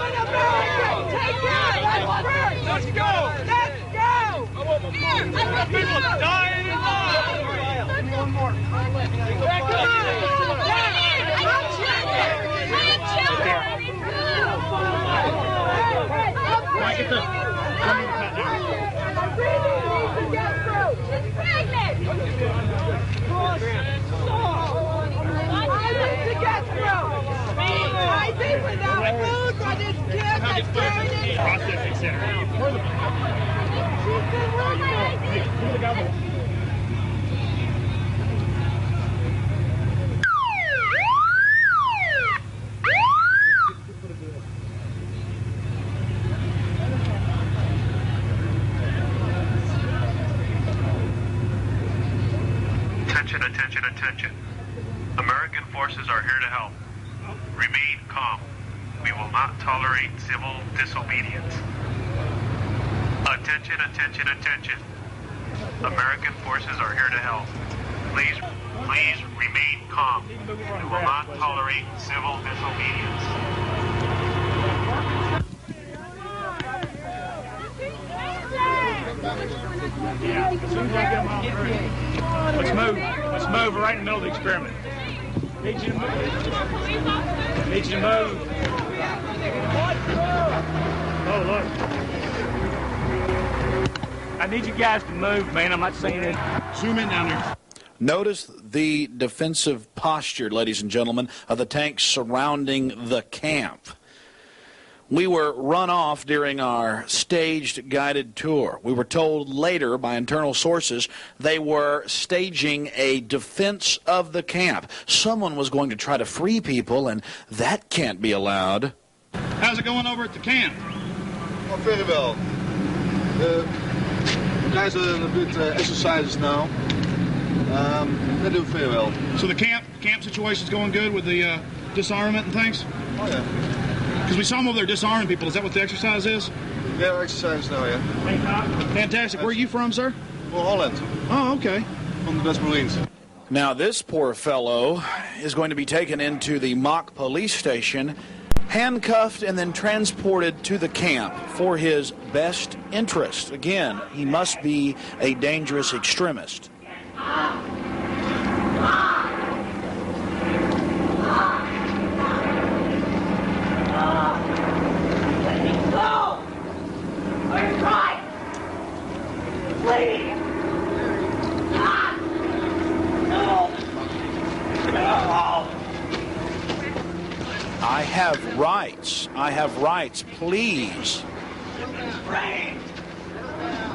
an American! Take care of us first! Let's go! Let's go! I want people dying in line! One more. Back up! Get the... Processing center. Attention, attention, attention. American forces are here to help. Remain calm. We will not tolerate civil disobedience. Attention, attention, attention. American forces are here to help. Please remain calm. We will not tolerate civil disobedience. Yeah, as soon as I get them all through. Let's move. Let's move. We're right in the middle of the experiment. Need you to move. Need you to move. Oh, look. I need you guys to move, man. I'm not saying it. Zoom in down there. Notice the defensive posture, ladies and gentlemen, of the tanks surrounding the camp. We were run off during our staged guided tour. We were told later by internal sources they were staging a defense of the camp. Someone was going to try to free people, and that can't be allowed. How's it going over at the camp? Oh, very well. The guys are a bit exercises now. They do very well. So the camp situation's going good with the disarmament and things? Oh, yeah. Because we saw them over there disarming people. Is that what the exercise is? Yeah, exercise now, yeah. Fantastic. Where are you from, sir? Well, Holland. Oh, okay. From the Dutch Marines. Now, this poor fellow is going to be taken into the mock police station, handcuffed and then transported to the camp for his best interest. Again, he must be a dangerous extremist. I have rights. I have rights, please.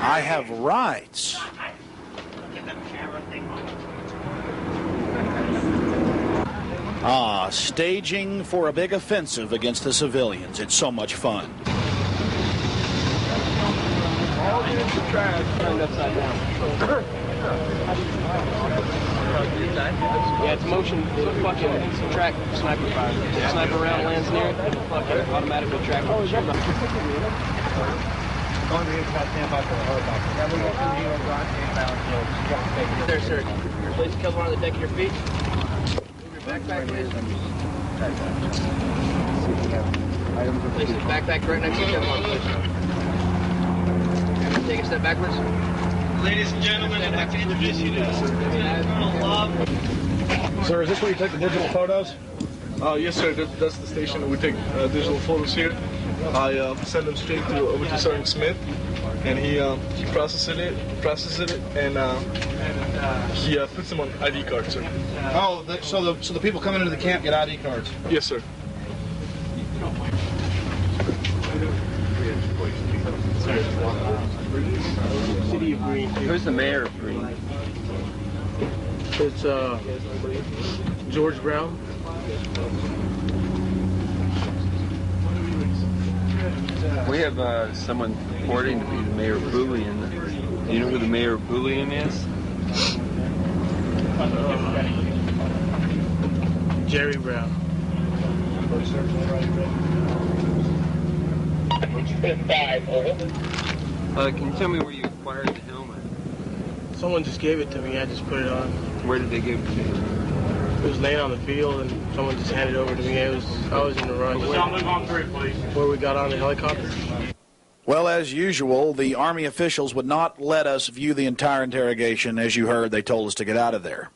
I have rights. Ah, staging for a big offensive against the civilians. It's so much fun. All the trash turned upside down. Yeah, it's motion, fucking track sniper fire. Yeah. Sniper round lands near it, it'll fucking automatically track it. There, sir. Please kill one on the deck of your feet. Move your backpack, please. Place your backpack right next to the one, please. Take a step backwards. Ladies and gentlemen, I'd like to introduce you to Colonel Love. Sir, is this where you take the digital photos? Yes, sir. That's the station that we take digital photos here. I send them straight over to Sergeant Smith, and he processes it, and he puts them on ID cards, sir. Oh, so the people coming into the camp get ID cards? Yes, sir. City of Green. Who's the mayor of Green? It's George Brown. We have someone purporting to be the mayor of Bullion. Do you know who the mayor of Bullion is? Jerry Brown. Can you tell me where you acquired the helmet? Someone just gave it to me. I just put it on. Where did they give it to you? It was laying on the field, and someone just handed it over to me. I was in the rush. I'll move on through, please. Where we got on the helicopter. Well, as usual, the Army officials would not let us view the entire interrogation. As you heard, they told us to get out of there.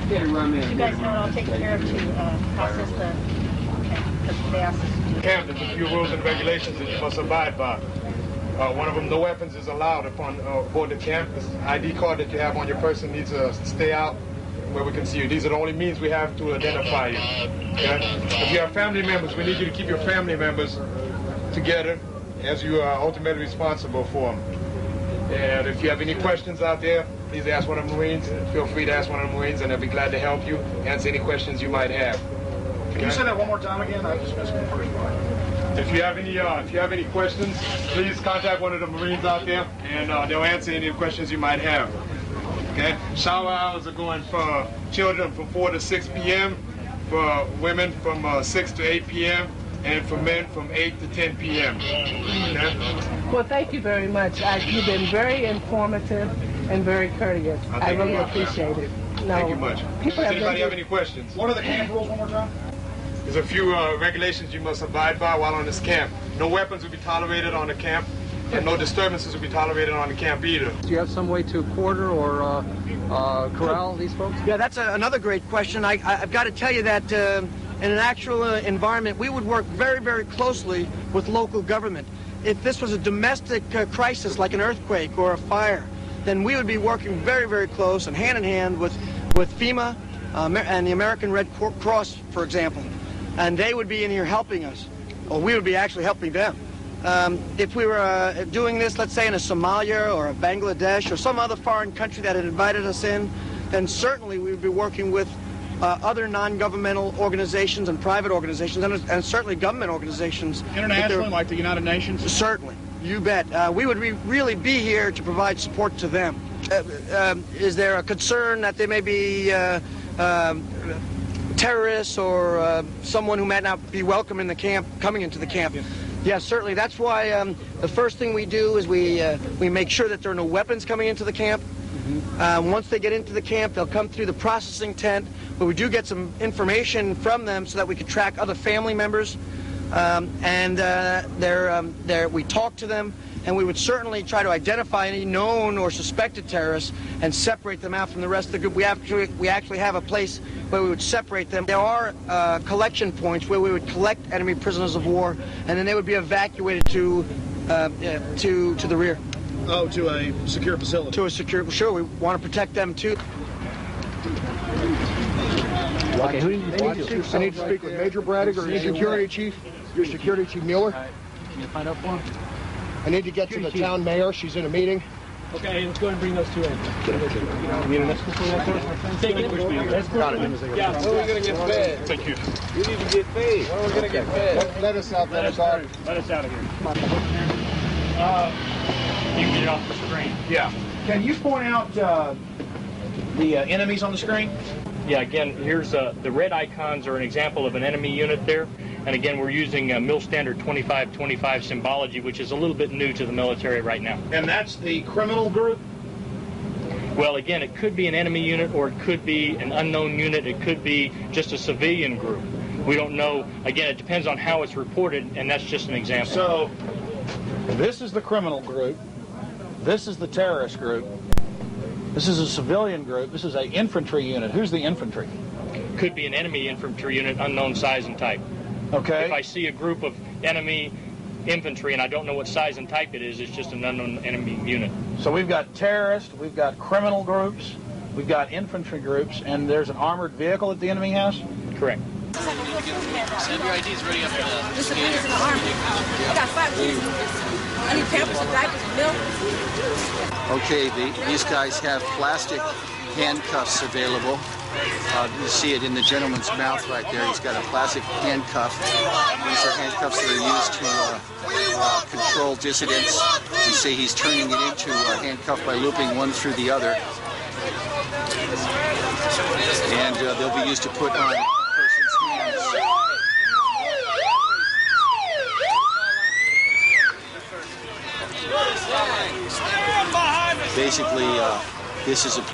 You guys know I'll take care of to process the... Okay, because they asked us to do it. Camp, there's a few rules and regulations that you must abide by. One of them, no weapons is allowed upon board the camp. This ID card that you have on your person needs to stay out where we can see you. These are the only means we have to identify you. Okay? If you have family members, we need you to keep your family members together as you are ultimately responsible for them. And if you have any questions out there, please ask one of the Marines. Feel free to ask one of the Marines, and they'll be glad to help you answer any questions you might have. Can you say that one more time again? I just missed the first part. If you have any questions, please contact one of the Marines out there, and they'll answer any questions you might have. Okay? Shower hours are going for children from 4 to 6 p.m., for women from 6 to 8 p.m., and for men from 8 to 10 p.m. Okay? Well, thank you very much. You've been very informative and very courteous. I really appreciate it. No, thank you much. Does anybody have any questions? What are the camp rules one more time? There's a few regulations you must abide by while on this camp. No weapons will be tolerated on the camp, and no disturbances will be tolerated on the camp either. Do you have some way to quarter or corral these folks? Yeah, that's another great question. I've got to tell you that in an actual environment, we would work very, very closely with local government. If this was a domestic crisis like an earthquake or a fire, then we would be working very, very close and hand in hand with FEMA and the American Red Cross, for example. And they would be in here helping us, or we would be actually helping them. If we were doing this, let's say, in a Somalia or a Bangladesh or some other foreign country that had invited us in, then certainly we would be working with other non-governmental organizations and private organizations, and certainly government organizations. Internationally, like the United Nations? Certainly. You bet. We would really be here to provide support to them. Is there a concern that there may be terrorists or someone who might not be welcome in the camp, coming into the camp? Yes, certainly. That's why the first thing we do is we make sure that there are no weapons coming into the camp. Once they get into the camp, they'll come through the processing tent, but we do get some information from them so that we can track other family members. We talk to them, and we would certainly try to identify any known or suspected terrorists and separate them out from the rest of the group. We actually have a place where we would separate them. There are collection points where we would collect enemy prisoners of war, and then they would be evacuated to the rear. Oh, to a secure facility. To a secure, sure. We want to protect them too. Okay, who do you need to I need to speak with Major Braddock or your security chief. Your security chief Mueller. Can you find out for him? I need to get to the town mayor. She's in a meeting. Okay, let's go ahead and bring those two in. You need an escort for that? Take it. Got it. Yeah. When are we going to get fed? Thank you. We need to get paid. When are we going to get fed? Let us out. Let us out. Let us out of here. You can get off the screen. Yeah. Can you point out the enemies on the screen? Yeah, again, here's the red icons are an example of an enemy unit there. And again, we're using Mill Standard 2525 symbology, which is a little bit new to the military right now. And that's the criminal group? Well, again, it could be an enemy unit, or it could be an unknown unit. It could be just a civilian group. We don't know. Again, it depends on how it's reported, and that's just an example. So, this is the criminal group. This is the terrorist group. This is a civilian group. This is an infantry unit. Who's the infantry? Could be an enemy infantry unit, unknown size and type. Okay. If I see a group of enemy infantry and I don't know what size and type it is, it's just an unknown enemy unit. So we've got terrorists, we've got criminal groups, we've got infantry groups, and there's an armored vehicle that the enemy has? Correct. Send your IDs ready up for the This is in the army. I got 5 kids. I need pampers and diapers and milk. Okay, these guys have plastic handcuffs available. You see it in the gentleman's mouth right there. He's got a plastic handcuff. These are handcuffs that are used to control dissidents. You see he's turning it into a handcuff by looping one through the other. And they'll be used to put on a person's hands. Basically, this is a